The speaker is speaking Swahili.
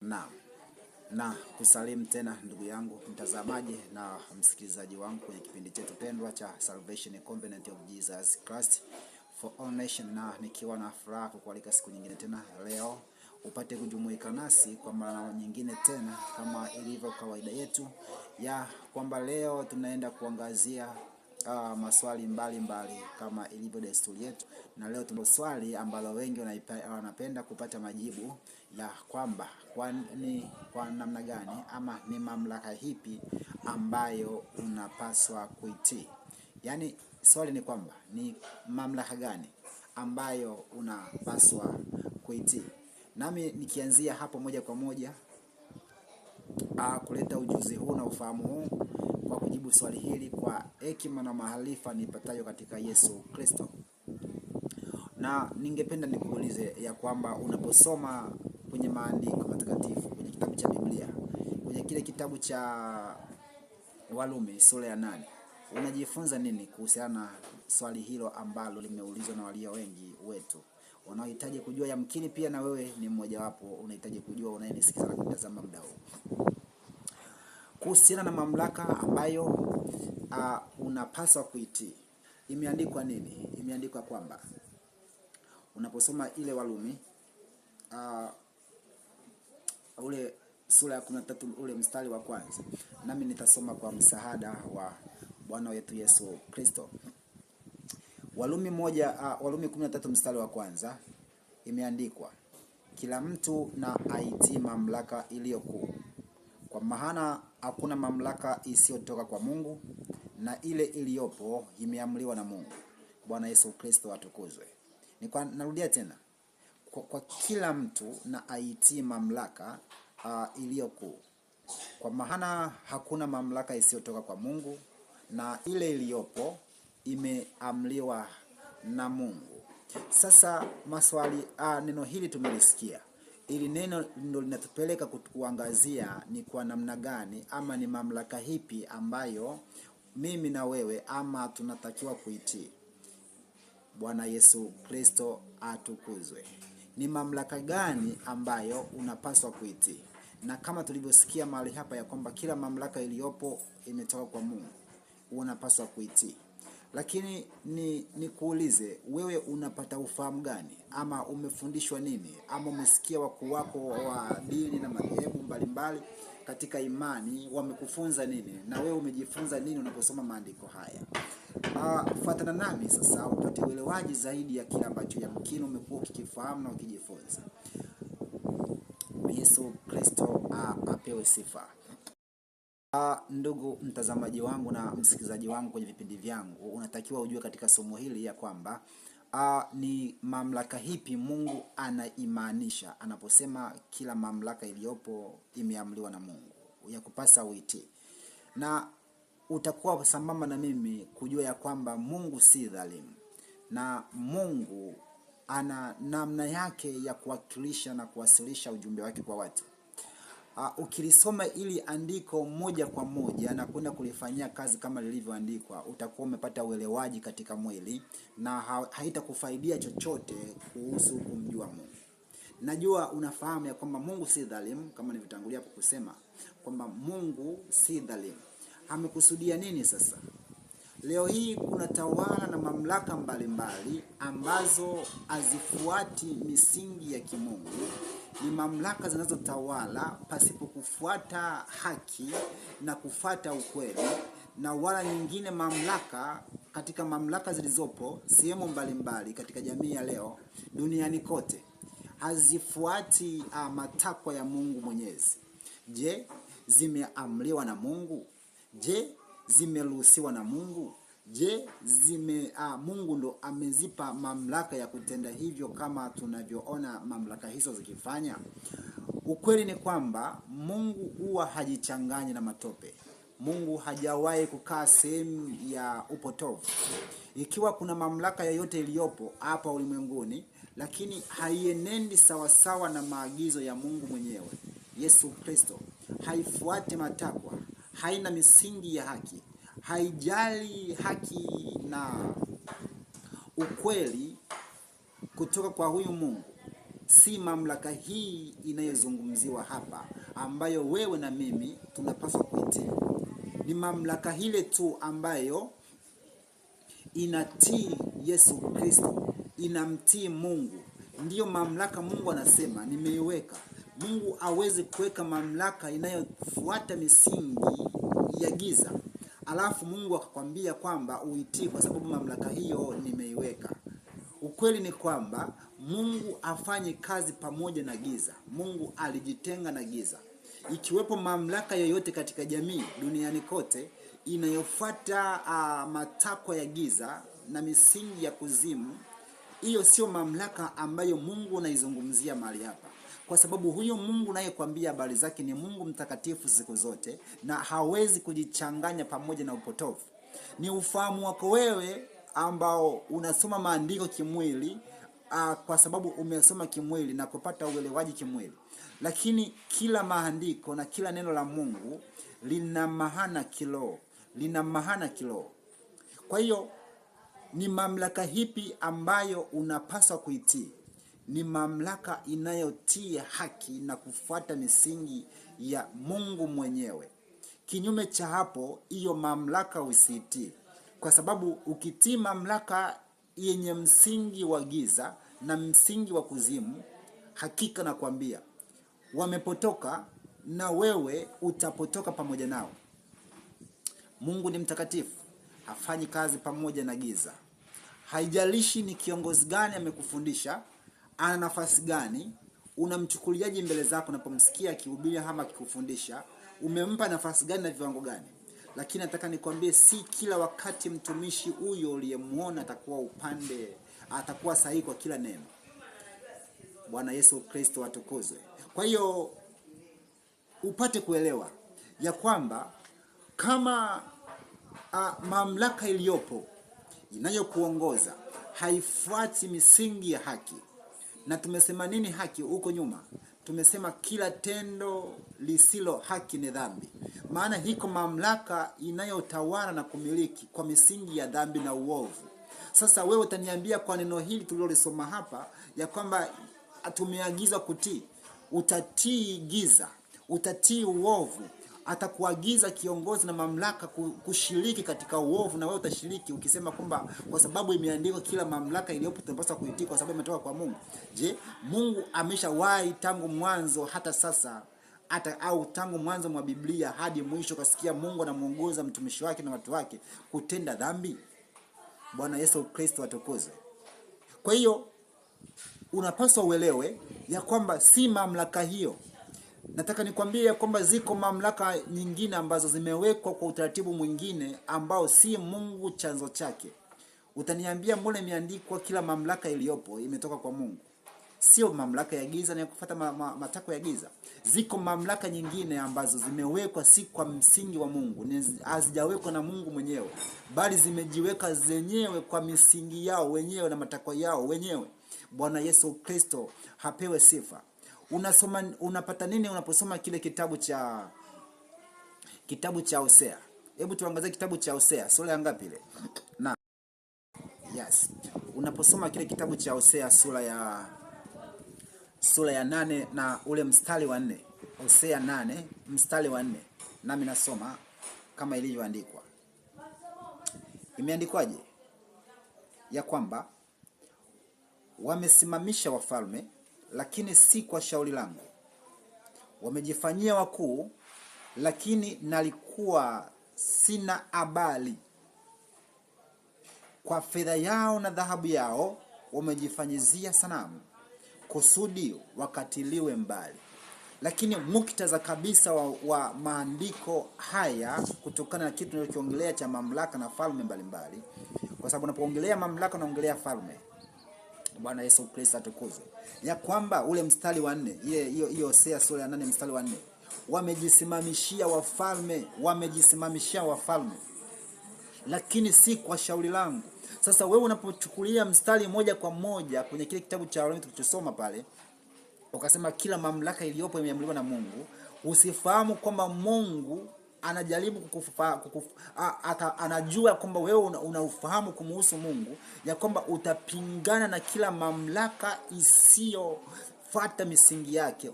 Na na kusalimu tena ndugu yangu mtazamaji na msikilizaji wangu kwenye kipindi chetu pendwa cha Salvation Covenant of Jesus Christ for All Nation, na nikiwa na furaha kukualika siku nyingine tena leo upate kujumuika nasi kwa mara nyingine tena, kama ilivyo kawaida yetu ya kwamba leo tunaenda kuangazia maswali mbalimbali kama ilivyo desturi yetu. Na leo tuna swali ambalo wengi wanapenda kupata majibu ya kwamba kwa namna gani ama ni mamlaka hipi ambayo unapaswa kuitii. Yaani swali ni kwamba ni mamlaka gani ambayo unapaswa kuitii. Nami nikianzia hapo moja kwa moja kuleta ujuzi huu na ufahamu huu kwa kujibu swali hili kwa hekima na maarifa nipatayo katika Yesu Kristo. Na ningependa nikuulize ya kwamba unaposoma kwenye maandiko matakatifu, kwenye kitabu cha Biblia, kwenye kile kitabu cha Warumi sura ya 8, unajifunza nini kuhusiana na swali hilo ambalo limeulizwa na walio wengi wetu wanaohitaji kujua? Yamkini pia na wewe ni mmoja wapo unahitaji kujua, unayenisikiza na kutazama muda huu, kuhusiana na mamlaka ambayo unapaswa kuitii. Imeandikwa nini? Imeandikwa kwamba unaposoma ile Warumi ule sura ya 13 ule mstari wa kwanza, nami nitasoma kwa msaada wa Bwana wetu Yesu Kristo. Warumi 13 mstari wa kwanza imeandikwa, kila mtu na aitii mamlaka iliyokuu, kwa maana hakuna mamlaka isiyotoka kwa Mungu, na ile iliyopo imeamriwa na Mungu. Bwana Yesu Kristo atukuzwe. Narudia tena, kwa kila mtu na aitii mamlaka iliyokuu, kwa maana hakuna mamlaka isiyotoka kwa Mungu, na ile iliyopo imeamriwa na Mungu. Sasa maswali, neno hili tumelisikia. Ili neno ndio linatupeleka kuangazia ni kwa namna gani ama ni mamlaka hipi ambayo mimi na wewe ama tunatakiwa kuitii. Bwana Yesu Kristo atukuzwe. Ni mamlaka gani ambayo unapaswa kuitii? Na kama tulivyosikia mahali hapa ya kwamba kila mamlaka iliyopo imetoka kwa Mungu, unapaswa kuitii. Lakini nikuulize wewe, unapata ufahamu gani ama umefundishwa nini ama umesikia wakuu wako wa dini na madhehebu mbalimbali katika imani wamekufunza nini, na wewe umejifunza nini unaposoma maandiko haya? Fuatana nami sasa upate uelewaji zaidi ya kile ambacho yamkini umekuwa ukikifahamu na ukijifunza. Yesu Kristo apewe sifa. Ndugu mtazamaji wangu na msikilizaji wangu kwenye vipindi vyangu, unatakiwa ujue katika somo hili ya kwamba ni mamlaka hipi Mungu anaimaanisha anaposema kila mamlaka iliyopo imeamriwa na Mungu, ya kupasa uitii. Na utakuwa sambamba na mimi kujua ya kwamba Mungu si dhalimu, na Mungu ana namna yake ya kuwakilisha na kuwasilisha ujumbe wake kwa watu. Ukilisoma ili andiko moja kwa moja na kwenda kulifanyia kazi kama lilivyoandikwa, utakuwa umepata uelewaji katika mwili na haitakufaidia chochote kuhusu kumjua Mungu. Najua unafahamu ya kwamba Mungu si dhalimu, kama nilivyotangulia hapo kusema kwamba Mungu si dhalimu. Amekusudia nini sasa? Leo hii kuna tawala na mamlaka mbalimbali ambazo hazifuati misingi ya kimungu. Ni mamlaka zinazotawala pasipo kufuata haki na kufuata ukweli, na wala nyingine mamlaka katika mamlaka zilizopo sehemu mbalimbali katika jamii ya leo duniani kote hazifuati matakwa ya Mungu Mwenyezi. Je, zimeamriwa na Mungu? Je, zimeruhusiwa na Mungu? Je, Mungu ndo amezipa mamlaka ya kutenda hivyo kama tunavyoona mamlaka hizo zikifanya? Ukweli ni kwamba Mungu huwa hajichanganyi na matope. Mungu hajawahi kukaa sehemu ya upotovu. Ikiwa kuna mamlaka yoyote iliyopo hapa ulimwenguni lakini haienendi sawasawa na maagizo ya Mungu mwenyewe Yesu Kristo, haifuati matakwa, haina misingi ya haki, haijali haki na ukweli kutoka kwa huyu Mungu, si mamlaka hii inayozungumziwa hapa ambayo wewe na mimi tunapaswa kuitii. Ni mamlaka ile tu ambayo inatii Yesu Kristo, inamtii Mungu. Ndiyo mamlaka Mungu anasema nimeiweka. Mungu hawezi kuweka mamlaka inayofuata misingi ya giza, alafu Mungu akakwambia kwamba uitii kwa sababu mamlaka hiyo nimeiweka. Ukweli ni kwamba Mungu afanye kazi pamoja na giza. Mungu alijitenga na giza. Ikiwepo mamlaka yoyote katika jamii duniani kote inayofuata matakwa ya giza na misingi ya kuzimu, hiyo sio mamlaka ambayo Mungu anaizungumzia mahali hapa. Kwa sababu huyo Mungu naye kwambia habari zake ni Mungu mtakatifu siku zote, na hawezi kujichanganya pamoja na upotofu. Ni ufahamu wako wewe ambao unasoma maandiko kimwili, kwa sababu umesoma kimwili na kupata uelewaji kimwili. Lakini kila maandiko na kila neno la Mungu lina maana kiroho, lina maana kiroho. Kwa hiyo ni mamlaka hipi ambayo unapaswa kuitii? Ni mamlaka inayotii haki na kufuata misingi ya Mungu mwenyewe. Kinyume cha hapo, hiyo mamlaka usiitii. Kwa sababu ukitii mamlaka yenye msingi wa giza na msingi wa kuzimu, hakika nakwambia wamepotoka na wewe utapotoka pamoja nao. Mungu ni mtakatifu, hafanyi kazi pamoja na giza. Haijalishi ni kiongozi gani amekufundisha, ana nafasi gani, unamchukuliaje mbele zako unapomsikia akihubiri ama akikufundisha, umempa nafasi gani na viwango gani. Lakini nataka nikwambie, si kila wakati mtumishi huyo uliyemuona atakuwa sahihi kwa kila neno. Bwana Yesu Kristo atukuzwe. Kwa hiyo upate kuelewa ya kwamba kama mamlaka iliyopo inayokuongoza haifuati misingi ya haki. Na tumesema nini haki huko nyuma? Tumesema kila tendo lisilo haki ni dhambi. Maana hiko mamlaka inayotawala na kumiliki kwa misingi ya dhambi na uovu. Sasa wewe utaniambia kwa neno hili tulilolisoma hapa ya kwamba tumeagizwa kutii. Utatii giza, utatii uovu. Atakuagiza kiongozi na mamlaka kushiriki katika uovu, na wewe utashiriki ukisema kwamba kwa sababu imeandikwa kila mamlaka iliyopo tunapaswa kuitii kwa sababu imetoka kwa Mungu. Je, Mungu ameshawahi tangu mwanzo hata sasa au tangu mwanzo mwa Biblia hadi mwisho kasikia Mungu anamuongoza mtumishi wake na watu wake kutenda dhambi? Bwana Yesu Kristo atukuzwe. Kwa hiyo unapaswa uelewe ya kwamba si mamlaka hiyo. Nataka nikwambie kwamba ziko mamlaka nyingine ambazo zimewekwa kwa utaratibu mwingine ambao si Mungu chanzo chake. Utaniambia mbona imeandikwa kila mamlaka iliyopo imetoka kwa Mungu? Sio mamlaka ya giza na kufuata matakwa ya giza. Ziko mamlaka nyingine ambazo zimewekwa si kwa msingi wa Mungu, hazijawekwa na Mungu mwenyewe, bali zimejiweka zenyewe kwa misingi yao wenyewe na matakwa yao wenyewe. Bwana Yesu Kristo hapewe sifa. Unapata nini unaposoma kile kitabu cha Hosea? Hebu tuangazie kitabu cha Hosea sura ya ngapi ile? Yes. Unaposoma kile kitabu cha Hosea sura ya 8 na ule mstari wa 4. Hosea 8 mstari wa 4. Nami nasoma kama ilivyoandikwa. Imeandikwaje? Ya kwamba wamesimamisha wafalme lakini si kwa shauri langu. Wamejifanyia wakuu lakini nalikuwa sina habari. Kwa fedha yao na dhahabu yao wamejifanyizia sanamu kusudi wakatiliwe mbali. Lakini muktadha kabisa wa maandiko haya kutokana na kitu tunachokiongelea cha mamlaka na falme mbalimbali, kwa sababu unapoongelea mamlaka unaongelea falme. Bwana Yesu Kristo atukuzwe. Ya kwamba ule mstari wa 4, hiyo Hosea sura ya 8 mstari wa 4, wamejisimamishia wafalme lakini si kwa shauri langu. Sasa wewe unapochukulia mstari moja kwa moja kwenye kile kitabu cha Warumi tulichosoma pale, ukasema kila mamlaka iliyopo imeamriwa na Mungu, usifahamu kwamba Mungu anajaribu anajua kwamba wewe unaufahamu kumuhusu Mungu ya kwamba utapingana na kila mamlaka isiyo fuata misingi yake.